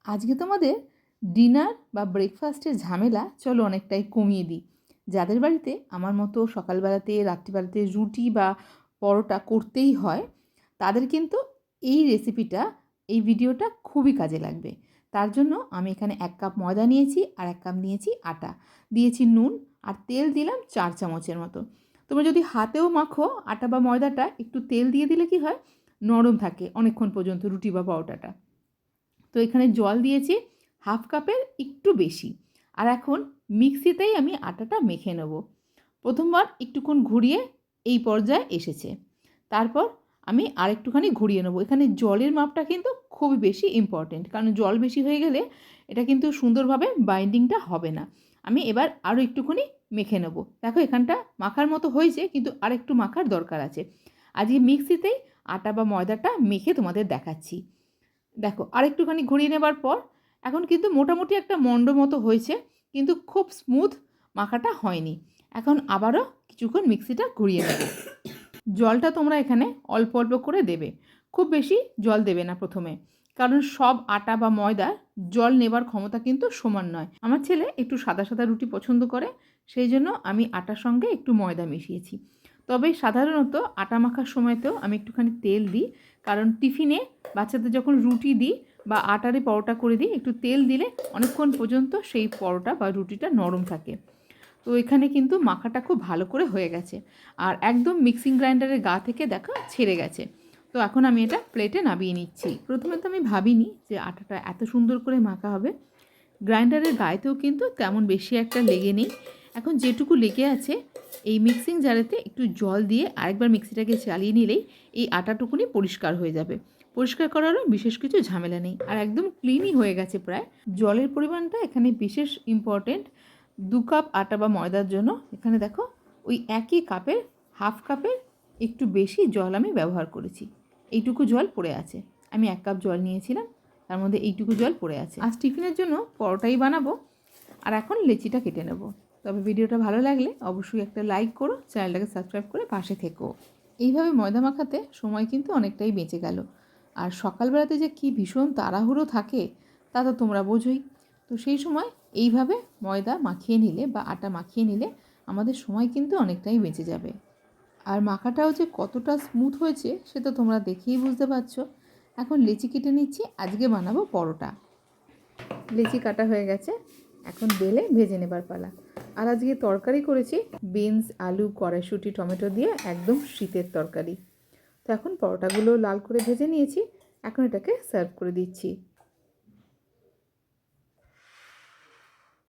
আজকে তোমাদের ডিনার বা ব্রেকফাস্টের ঝামেলা চলো অনেকটাই কমিয়ে দিই। যাদের বাড়িতে আমার মতো সকালবেলাতে রাত্রিবেলাতে রুটি বা পরোটা করতেই হয়, তাদের কিন্তু এই রেসিপিটা, এই ভিডিওটা খুবই কাজে লাগবে। তার জন্য আমি এখানে 1 কাপ ময়দা নিয়েছি আর 1 কাপ নিয়েছি আটা, দিয়েছি নুন আর তেল দিলাম 4 চামচের মতো। তোমরা যদি হাতেও মাখো আটা বা ময়দাটা, একটু তেল দিয়ে দিলে কি হয়, নরম থাকে অনেকক্ষণ পর্যন্ত রুটি বা পরোটাটা। তো এখানে জল দিয়েছি 1/2 কাপের একটু বেশি। আর এখন মিক্সিতেই আমি আটাটা মেখে নেব। প্রথমবার একটুক্ষণ ঘুরিয়ে এই পর্যায়ে এসেছে। তারপর আমি আরেকটুখানি ঘুরিয়ে নেব। এখানে জলের মাপটা কিন্তু খুবই বেশি ইম্পর্টেন্ট, কারণ জল বেশি হয়ে গেলে এটা কিন্তু সুন্দরভাবে বাইন্ডিংটা হবে না। আমি এবার আরও একটুখানি মেখে নেব। দেখো এখানটা মাখার মতো হয়েছে, কিন্তু আরেকটু মাখার দরকার আছে। আজকে মিক্সিতেই আটা বা ময়দাটা মেখে তোমাদের দেখাচ্ছি। দেখো আরেকটুখানি ঘুরিয়ে নেবার পর এখন কিন্তু মোটামুটি একটা মণ্ড মতো হয়েছে, কিন্তু খুব স্মুথ মাখাটা হয়নি। এখন আবারও কিছুক্ষণ মিক্সিটা ঘুরিয়ে নেব। জলটা তোমরা এখানে অল্প অল্প করে দেবে, খুব বেশি জল দেবে না প্রথমে, কারণ সব আটা বা ময়দার জল নেবার ক্ষমতা কিন্তু সমান নয়। আমার ছেলে একটু সাদা সাদা রুটি পছন্দ করে, সেই জন্য আমি আটার সঙ্গে একটু ময়দা মিশিয়েছি। তবে সাধারণত আটা মাখার সময়তেও আমি একটুখানি তেল দিই, কারণ টিফিনে বাচ্চাদের যখন রুটি দিই বা আটারে পরোটা করে দিই, একটু তেল দিলে অনেকক্ষণ পর্যন্ত সেই পরোটা বা রুটিটা নরম থাকে। তো এখানে কিন্তু মাখাটা খুব ভালো করে হয়ে গেছে, আর একদম মিক্সিং গ্রাইন্ডারের গা থেকে দেখা ছেড়ে গেছে। তো এখন আমি এটা প্লেটে নামিয়ে নিচ্ছি। প্রথমে তো আমি ভাবিনি যে আটাটা এত সুন্দর করে মাখা হবে। গ্রাইন্ডারের গায়েতেও কিন্তু তেমন বেশি একটা লেগে নেই। এখন যেটুকু লেগে আছে, এই মিক্সিং জারেতে একটু জল দিয়ে আরেকবার মিক্সিটাকে চালিয়ে নিলেই এই আটাটুকুনি পরিষ্কার হয়ে যাবে। পরিষ্কার করারও বিশেষ কিছু ঝামেলা নেই, আর একদম ক্লিনই হয়ে গেছে প্রায়। জলের পরিমাণটা এখানে বিশেষ ইম্পর্টেন্ট। 2 কাপ আটা বা ময়দার জন্য এখানে দেখো ওই একই কাপের 1/2 কাপের একটু বেশি জল আমি ব্যবহার করেছি। এইটুকু জল পড়ে আছে। আমি 1 কাপ জল নিয়েছিলাম, তার মধ্যে এইটুকু জল পড়ে আছে। আজ টিফিনের জন্য পরোটাই বানাবো, আর এখন লেচিটা কেটে নেব। তবে ভিডিওটা ভালো লাগলে অবশ্যই একটা লাইক করো, চ্যানেলটাকে সাবস্ক্রাইব করে পাশে থেকো। এইভাবে ময়দা মাখাতে সময় কিন্তু অনেকটাই বেঁচে গেল। আর সকালবেলাতে যে কি ভীষণ তাড়াহুড়ো থাকে তা তো তোমরা বোঝোই। তো সেই সময় এইভাবে ময়দা মাখিয়ে নিলে বা আটা মাখিয়ে নিলে আমাদের সময় কিন্তু অনেকটাই বেঁচে যাবে। আর মাখাটাও যে কতটা স্মুথ হয়েছে সে তো তোমরা দেখেই বুঝতে পারছো। এখন লেচি কেটে নিচ্ছি, আজকে বানাবো পরোটা। লেচি কাটা হয়ে গেছে, এখন বেলে ভেজে নেবার পালা। আর আজকে তরকারি করেছি বিনস, আলু, কড়াইশুঁটি, টমেটো দিয়ে, একদম শীতের তরকারি। তো এখন পরোটাগুলো লাল করে ভেজে নিয়েছি, এখন এটাকে সার্ভ করে দিচ্ছি।